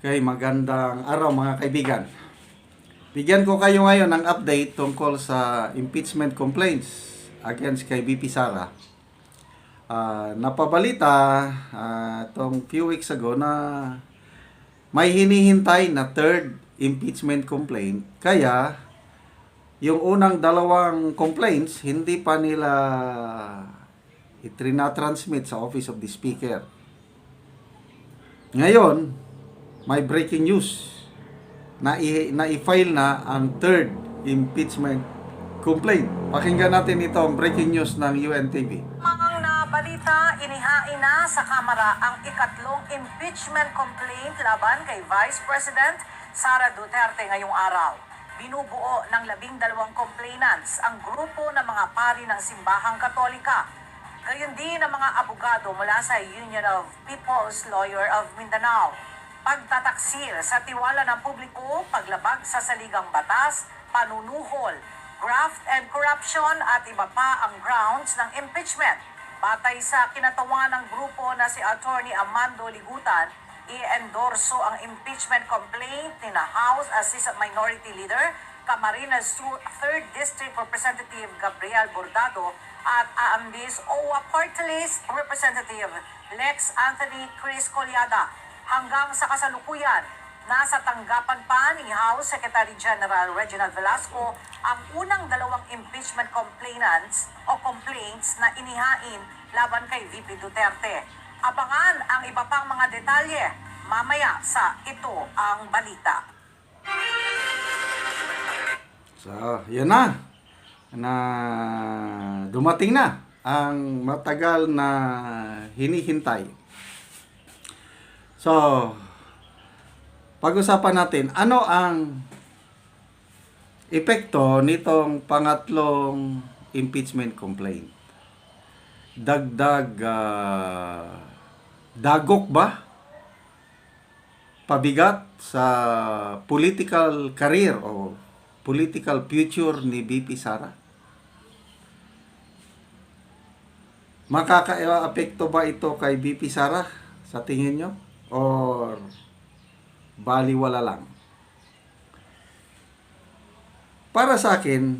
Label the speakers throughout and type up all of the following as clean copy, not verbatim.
Speaker 1: Okay, magandang araw mga kaibigan. Bigyan ko kayo ngayon ng update tungkol sa impeachment complaints against kay VP Sara. Napabalita itong few weeks ago na may hinihintay na third impeachment complaint. Kaya, yung unang dalawang complaints, hindi pa nila itrina-transmit sa Office of the Speaker. Ngayon, may breaking news na i-file na ang third impeachment complaint. Pakinggan natin ito ang breaking news ng UNTV.
Speaker 2: Mga nabalita, inihain na sa Kamara ang ikatlong impeachment complaint laban kay Vice President Sara Duterte ngayong araw. Binubuo ng 12 complainants ang grupo ng mga pari ng Simbahang Katolika. Gayon din ang mga abogado mula sa Union of People's Lawyer of Mindanao. Pagtataksil sa tiwala ng publiko, paglabag sa saligang batas, panunuhol, graft and corruption at iba pa ang grounds ng impeachment. Batay sa kinatawan ng grupo na si Attorney Amando Ligutan, i-endorso ang impeachment complaint ni na House Assistant Minority Leader Camarines 3rd District Representative Gabriel Bordado at Aambis OWA Party List Representative Lex Anthony Chris Colyada. Hanggang sa kasalukuyan, nasa tanggapan pa ni House Secretary General Reginald Velasco ang unang dalawang impeachment complainants o complaints na inihain laban kay VP Duterte. Abangan ang iba pang mga detalye mamaya sa Ito Ang Balita.
Speaker 1: So, yan na. Dumating na ang matagal na hinihintay. So, pag-usapan natin, ano ang epekto nitong pangatlong impeachment complaint? Dagdag dagok ba? Pabigat sa political career o political future ni VP Sara? Makaka-apekto ba ito kay VP Sara sa tingin nyo? Or baliwala lang? Para sa akin,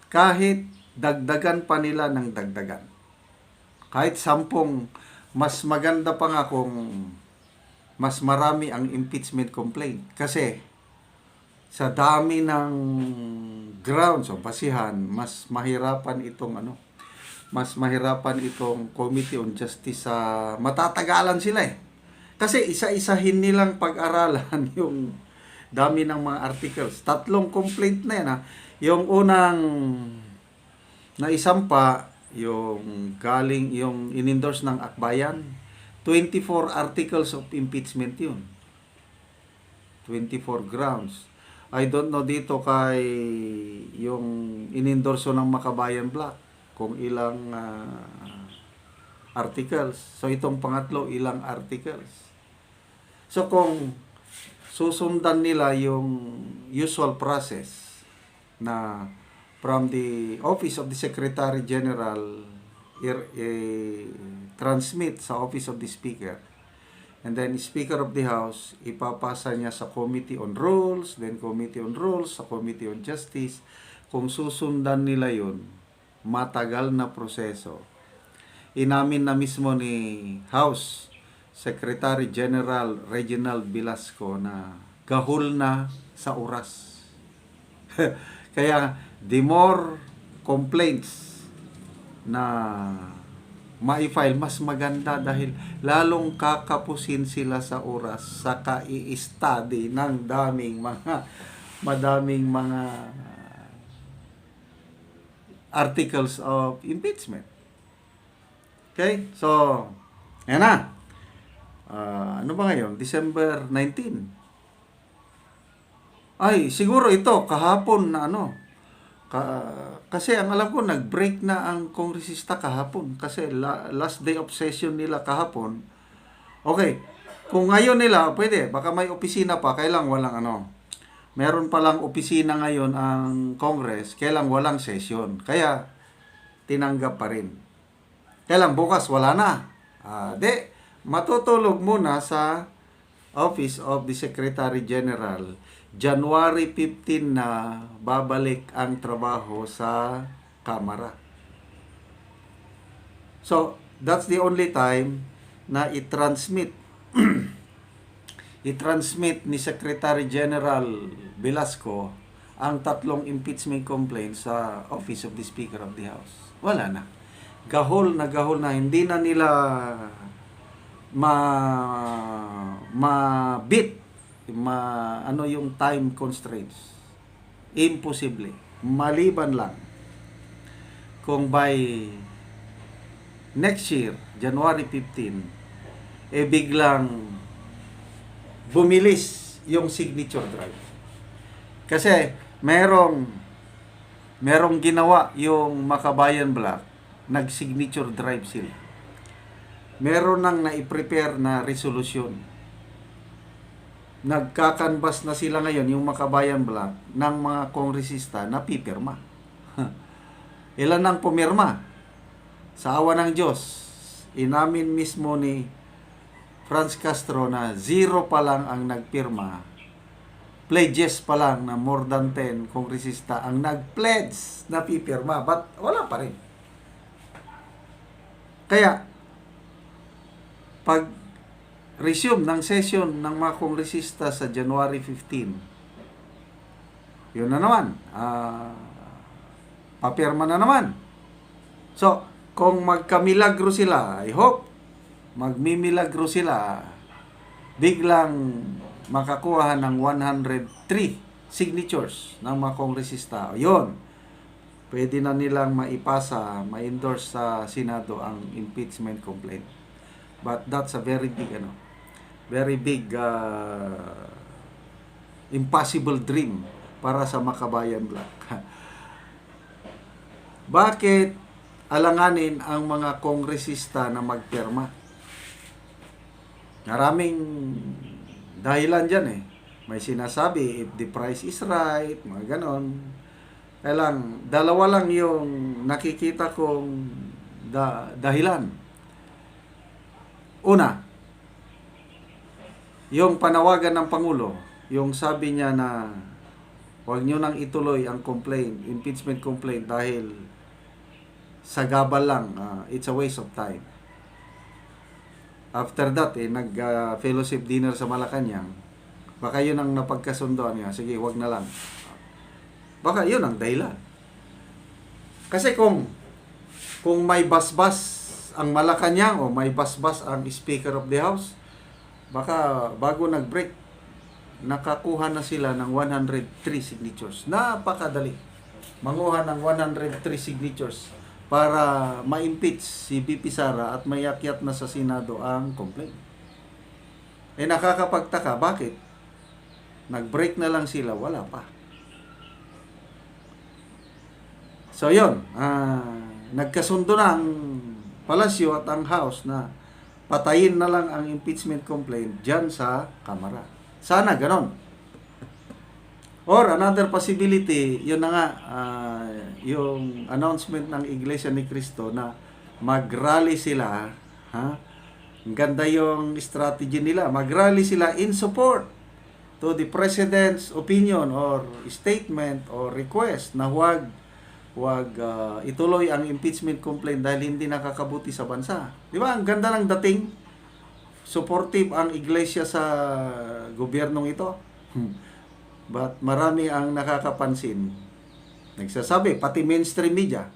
Speaker 1: kahit dagdagan pa nila ng dagdagan, kahit 10, mas maganda pa nga kung mas marami ang impeachment complaint. Kasi sa dami ng grounds o basihan, mas mahirapan itong Committee on Justice sa matatagalan sila eh. Kasi isa-isahin nilang pag-aralan yung dami ng mga articles. 3 complaint na yan ha. Yung unang naisampa, yung in-endorse ng Akbayan, 24 articles of impeachment yun. 24 grounds. I don't know dito kay yung in-endorso ng Makabayan Black kung ilang articles. So itong pangatlo, ilang articles. So kung susundan nila yung usual process na from the Office of the Secretary General transmit sa Office of the Speaker, and then Speaker of the House, ipapasa niya sa Committee on Rules, then Committee on Rules, sa Committee on Justice. Kung susundan nila yun, matagal na proseso. Inamin na mismo ni House Secretary General Reginald Velasco na gahol na sa oras. Kaya the more complaints na ma-file, mas maganda dahil lalong kakapusin sila sa oras sa kai-study ng madaming mga articles of impeachment. Okay? So, yan na. Ano ba ngayon? December 19. Ay, siguro ito, kahapon na kasi ang alam ko, nag-break na ang kongresista kahapon. Kasi last day of session nila kahapon. Okay, kung ngayon nila, pwede. Baka may opisina pa, kailang walang meron palang opisina ngayon ang Congress, kailang walang session. Kaya, tinanggap pa rin. Kailang bukas, wala na. Matutulog muna sa Office of the Secretary General, January 15 na babalik ang trabaho sa Kamara. So, that's the only time na i-transmit ni Secretary General Velasco ang 3 impeachment complaints sa Office of the Speaker of the House. Wala na. Gahol na, hindi na nila ano yung time constraints. Imposible. Maliban lang kung by next year, January 15, biglang bumilis yung signature drive. Kasi merong ginawa yung Makabayan Black, nag-signature drive sila. Meron nang na-prepare na resolution. Nagkakanbas na sila ngayon, yung Makabayan Black, ng mga kongresista na pipirma. Ilan nang pumirma? Sa awa ng Diyos, inamin mismo ni Franz Castro na 0 pa lang ang nagpirma. Pledges pa lang na more than 10 kongresista ang nag-pledge na pipirma. But wala pa rin. Kaya, pag resume ng session ng mga kongresista sa January 15, yun na naman. Papirma na naman. So, kung magkamilagro sila, I hope, magmimilagro sila, biglang makakuha ng 103 signatures ng mga kongresista. Yun, pwede na nilang maipasa, ma-endorse sa Senado ang impeachment complaint. But that's a very big, impossible dream para sa Makabayan Black. Bakit alanganin ang mga kongresista na magpirma? Maraming dahilan dyan eh. May sinasabi, if the price is right, mga ganon. Kailang, dalawa lang yung nakikita kong dahilan. Una, yung panawagan ng Pangulo, yung sabi niya na huwag nyo nang ituloy ang impeachment complaint dahil sagabal lang, it's a waste of time. After that, nag-fellowship dinner sa Malacanang, baka yun ang napagkasundoan niya, sige, wag na lang. Baka yun ang dahilan. Kasi kung may basbas ang Malacanang o may basbas ang Speaker of the House, baka bago nag-break, nakakuha na sila ng 103 signatures. Napakadali. Manguha ng 103 signatures para ma-impeach si VP Sara at mayakyat na sa Senado ang complaint. Nakakapagtaka, bakit? Nag-break na lang sila, wala pa. So yun, nagkasundo na ang palasyo at ang House na patayin na lang ang impeachment complaint dyan sa Kamara. Sana ganon. Or another possibility, yun na nga, yung announcement ng Iglesia ni Cristo na mag-rally sila, ang ganda yung strategy nila, mag-rally sila in support to the President's opinion or statement or request na huwag ituloy ang impeachment complaint dahil hindi nakakabuti sa bansa. Di ba? Ang ganda ng dating. Supportive ang Iglesia sa gobyernong ito. But marami ang nakakapansin. Nagsasabi, pati mainstream media.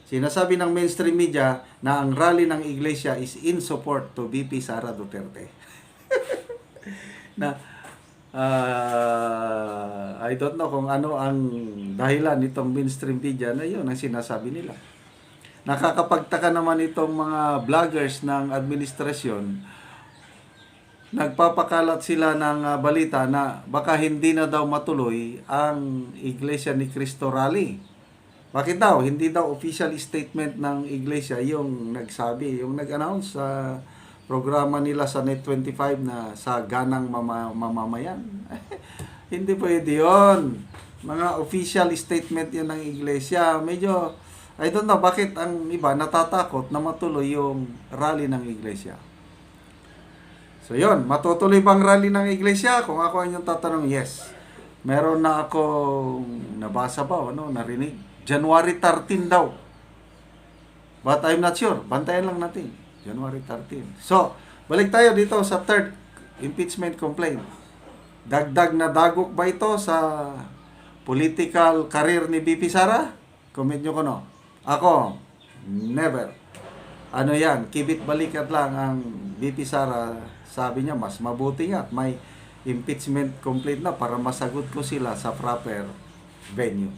Speaker 1: Sinasabi ng mainstream media na ang rally ng Iglesia is in support to VP Sara Duterte. Na I don't know kung ano ang dahilan nitong mainstream media na yun ang sinasabi nila. Nakakapagtaka naman itong mga vloggers ng administrasyon. Nagpapakalat sila ng balita na baka hindi na daw matuloy ang Iglesia ni Cristo rally. Bakit daw? Hindi daw official statement ng Iglesia yung nagsabi, yung nag-announce sa programa nila sa Net25 na sa ganang mamamayan. Hindi pwede yun. Mga official statement yun ng Iglesia. Medyo, I don't know bakit ang iba natatakot na matuloy yung rally ng Iglesia. So So yun, matutuloy bang rally ng iglesia? Kung ako ang inyong tatanong, yes. Meron na akong nabasa ba, narinig? January 13 daw. But I'm not sure. Bantayan lang natin. January 13. So, balik tayo dito sa third impeachment complaint. Dagdag na dagok ba ito sa political career ni BP Sara? Comment nyo ko no. Ako, never. Ano yan, kibit balikat lang ang BP Sara. Sabi niya, mas mabuti nga at may impeachment complaint na para masagot ko sila sa proper venue.